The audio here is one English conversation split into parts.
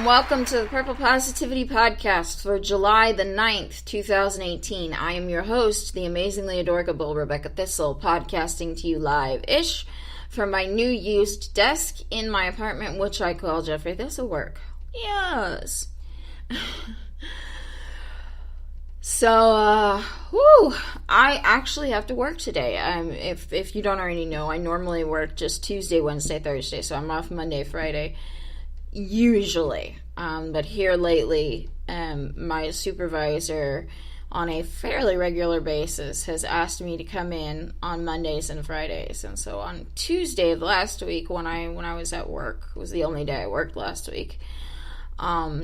Welcome to the Purple Positivity Podcast for July the 9th, 2018. I am your host, the amazingly adorable Rebecca Thistle, podcasting to you live-ish from my new used desk in my apartment, which I call Jeffrey Thistlework. Yes. So, I actually have to work today. If you don't already know, I normally work just Tuesday, Wednesday, Thursday, so I'm off Monday, Friday. Usually, but here lately, my supervisor on a fairly regular basis has asked me to come in on Mondays and Fridays. And so on Tuesday of last week, when I was at work, it was the only day I worked last week,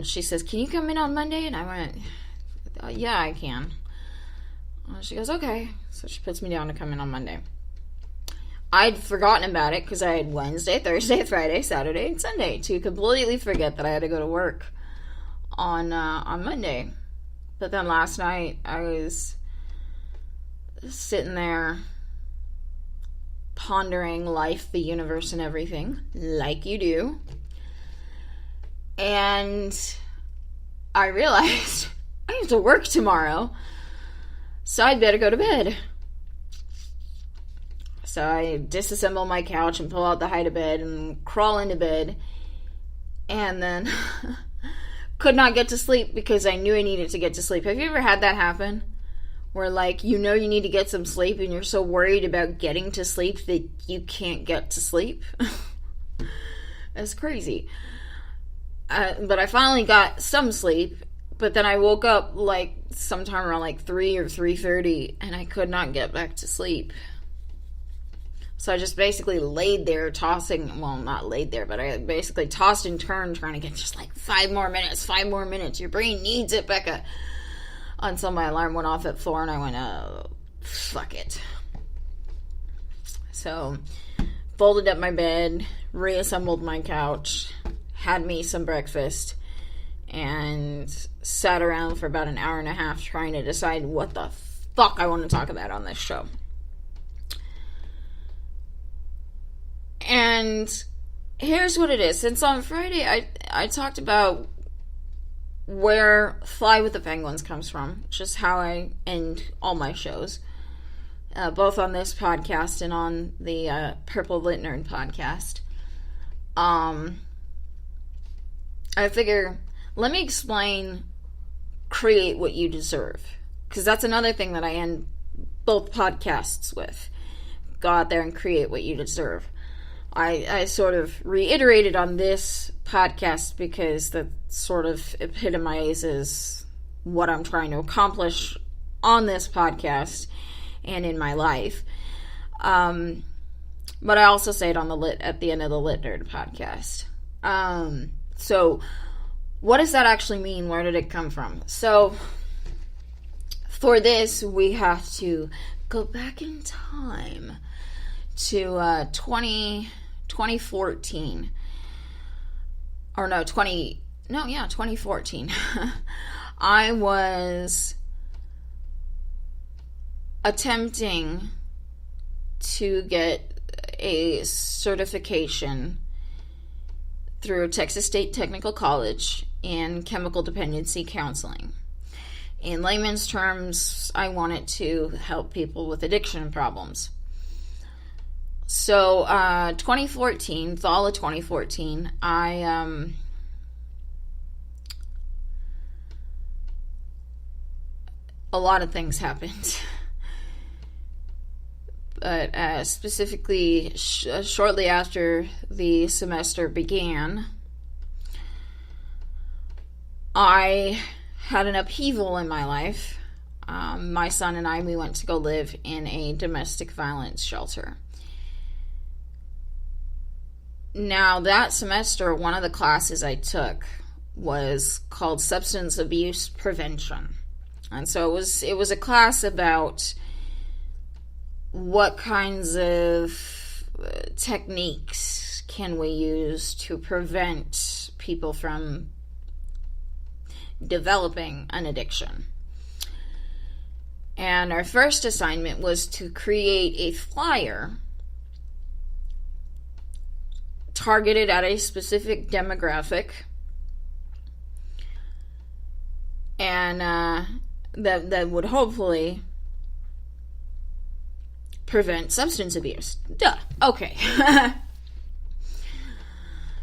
she says, "Can you come in on Monday?" And I went, "Yeah, I can." She goes, "Okay." So she puts me down to come in on Monday. I'd forgotten about it because I had Wednesday, Thursday, Friday, Saturday, and Sunday to completely forget that I had to go to work on Monday. But then last night I was sitting there pondering life, the universe, and everything, like you do. And I realized I have to work tomorrow, so I'd better go to bed. So I disassemble my couch and pull out the hide-a-bed and crawl into bed. And then could not get to sleep because I knew I needed to get to sleep. Have you ever had that happen? Where, like, you know you need to get some sleep and you're so worried about getting to sleep that you can't get to sleep? That's crazy. But I finally got some sleep. But then I woke up, like, sometime around, like, 3 or 3:30. And I could not get back to sleep. So I just basically laid there tossing, well, not laid there, but I basically tossed and turned trying to get just like 5 more minutes. Your brain needs it, Becca. Until my alarm went off at 4 and I went, oh, fuck it. So, folded up my bed, reassembled my couch, had me some breakfast, and sat around for about an hour and a half trying to decide what the fuck I want to talk about on this show. And here's what it is. Since on Friday, I talked about where Fly with the Penguins comes from, which is how I end all my shows, both on this podcast and on the Purple Lit Nerd podcast. I figure, let me explain create what you deserve, because that's another thing that I end both podcasts with. Go out there and create what you deserve. I sort of reiterated on this podcast because that sort of epitomizes what I'm trying to accomplish on this podcast and in my life. But I also say it on at the end of the Lit Nerd podcast. So what does that actually mean? Where did it come from? So for this, we have to go back in time to 2014. 2014. I was attempting to get a certification through Texas State Technical College in chemical dependency counseling. In layman's terms, I wanted to help people with addiction problems. So, fall of 2014, a lot of things happened. But specifically, shortly after the semester began, I had an upheaval in my life. My son and I, we went to go live in a domestic violence shelter. Now, that semester, one of the classes I took was called Substance Abuse Prevention. And so it was a class about what kinds of techniques can we use to prevent people from developing an addiction. And our first assignment was to create a flyer targeted at a specific demographic, and that would hopefully prevent substance abuse. Duh. Okay.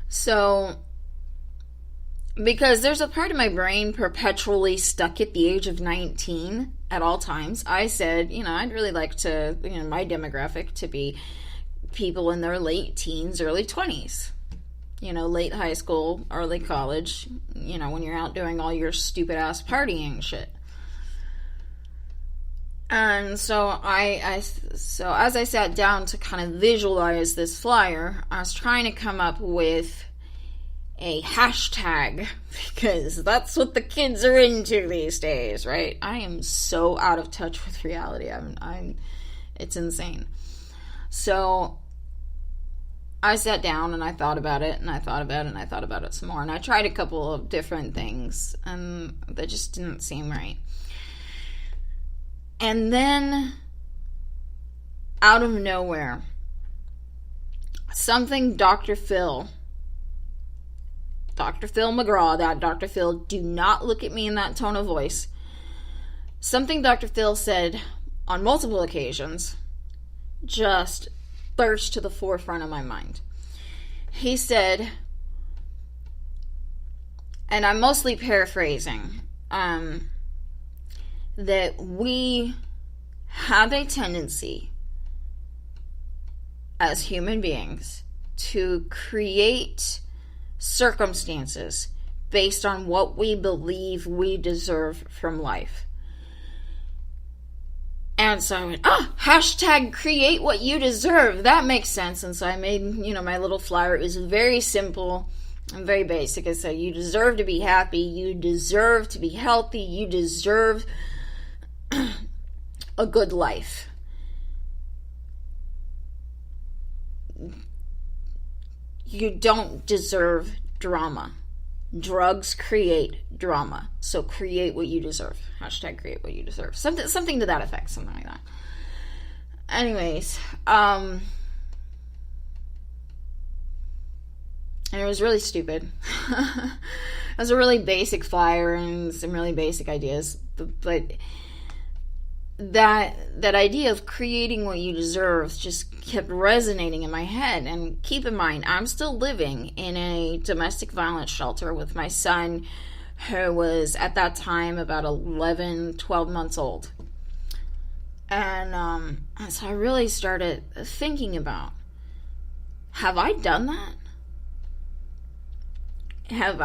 So, because there's a part of my brain perpetually stuck at the age of 19 at all times, I said, I'd really like to, my demographic to be people in their late teens, early 20s. Late high school, early college, when you're out doing all your stupid ass partying shit. And so so as I sat down to kind of visualize this flyer, I was trying to come up with a hashtag, because that's what the kids are into these days, right? I am so out of touch with reality. It's insane. So I sat down and I thought about it, and I thought about it, and I thought about it some more, and I tried a couple of different things, and that just didn't seem right. And then, out of nowhere, something Dr. Phil McGraw, that Dr. Phil, do not look at me in that tone of voice. Something Dr. Phil said on multiple occasions just burst to the forefront of my mind. He said, and I'm mostly paraphrasing, that we have a tendency as human beings to create circumstances based on what we believe we deserve from life. And so I went, hashtag create what you deserve. That makes sense. And so I made, my little flyer. It was very simple and very basic. I said, you deserve to be happy. You deserve to be healthy. You deserve a good life. You don't deserve drama. Drugs create drama. So create what you deserve. Hashtag create what you deserve. Something to that effect. Something like that. Anyways, and it was really stupid. It was a really basic flyer and some really basic ideas. But that idea of creating what you deserve just kept resonating in my head. And keep in mind, I'm still living in a domestic violence shelter with my son, who was at that time about 11, 12 months old. And so I really started thinking about, have I done that? Have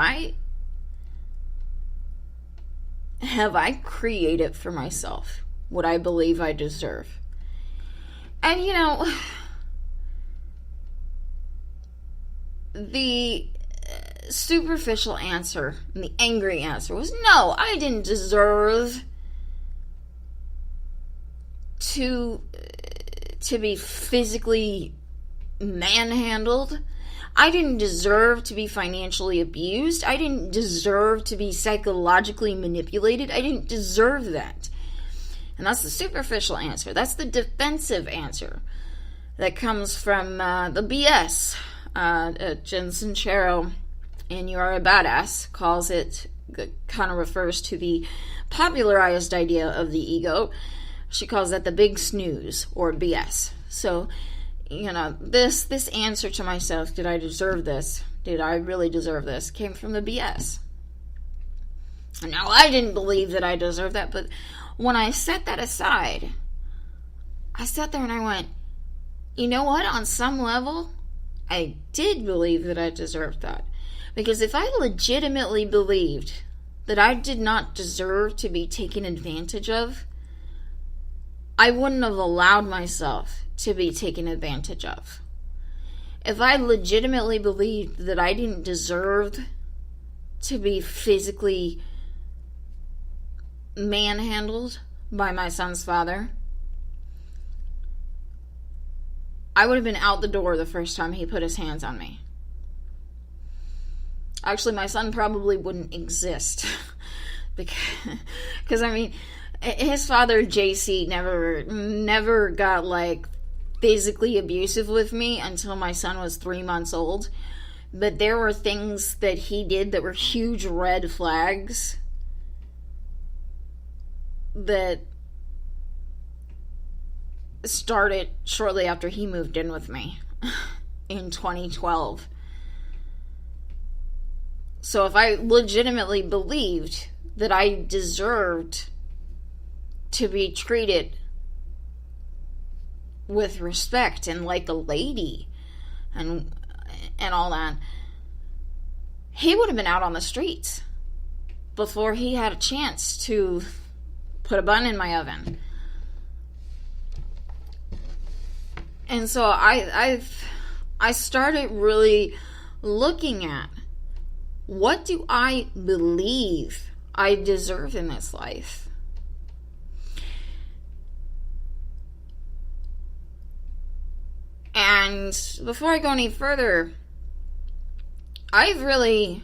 I created for myself what I believe I deserve? And the superficial answer and the angry answer was, no, I didn't deserve to be physically manhandled. I didn't deserve to be financially abused. I didn't deserve to be psychologically manipulated. I didn't deserve that. And that's the superficial answer. That's the defensive answer that comes from the BS. Jen Sincero in You Are a Badass calls it, kind of refers to the popularized idea of the ego. She calls that the big snooze, or BS. So, this answer to myself, did I deserve this? Did I really deserve this? Came from the BS. Now, I didn't believe that I deserved that, but when I set that aside, I sat there and I went, you know what? On some level, I did believe that I deserved that. Because if I legitimately believed that I did not deserve to be taken advantage of, I wouldn't have allowed myself to be taken advantage of. If I legitimately believed that I didn't deserve to be physically manhandled by my son's father, I would have been out the door the first time he put his hands on me. Actually, my son probably wouldn't exist. Because, I mean, his father, JC, never got, like, physically abusive with me until my son was 3 months old. But there were things that he did that were huge red flags that started shortly after he moved in with me in 2012. So if I legitimately believed that I deserved to be treated with respect and like a lady and all that, he would have been out on the streets before he had a chance to put a bun in my oven. And so I started really looking at, what do I believe I deserve in this life? And before I go any further, I've really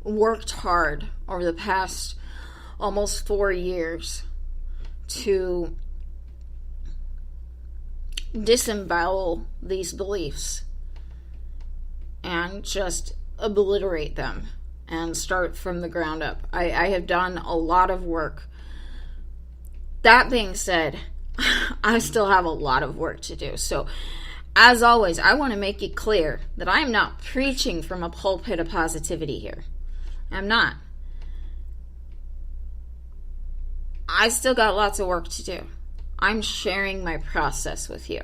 worked hard over the past almost 4 years to disembowel these beliefs and just obliterate them and start from the ground up. I have done a lot of work. That being said, I still have a lot of work to do. So, as always, I want to make it clear that I am not preaching from a pulpit of positivity here. I'm not. I still got lots of work to do. I'm sharing my process with you.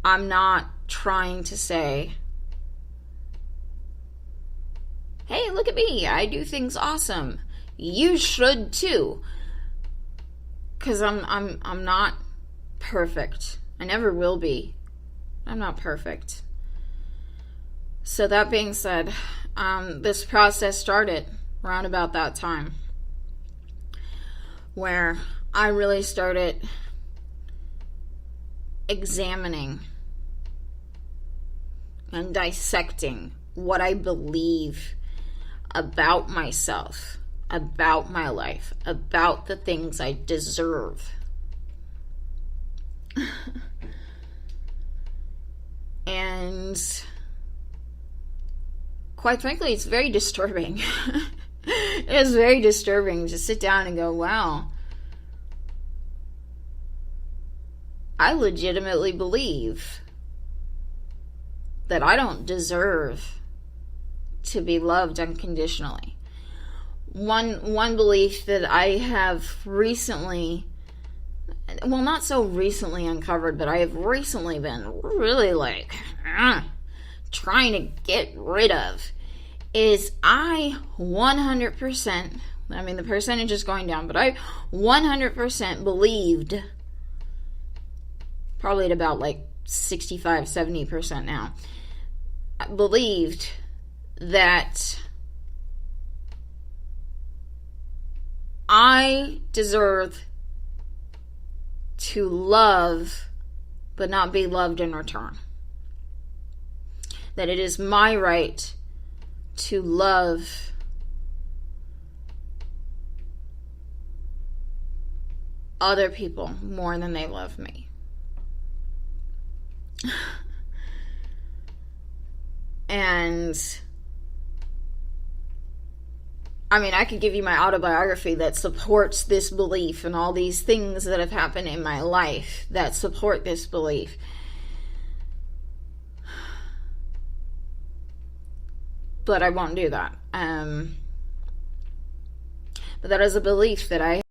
I'm not trying to say, hey, look at me, I do things awesome. You should too. Because I'm not perfect. I never will be. I'm not perfect. So that being said, this process started around about that time, where I really started examining and dissecting what I believe about myself, about my life, about the things I deserve. And quite frankly, it's very disturbing. It is very disturbing to sit down and go, wow, I legitimately believe that I don't deserve to be loved unconditionally. One belief that I have recently, well, not so recently uncovered, but I have recently been really trying to get rid of, is I 100%, I mean the percentage is going down, but I 100% believed, probably at about 65-70% now, I believed that I deserve to love but not be loved in return. That it is my right to love other people more than they love me. And I mean, I could give you my autobiography that supports this belief and all these things that have happened in my life that support this belief. But I won't do that. But that is a belief that I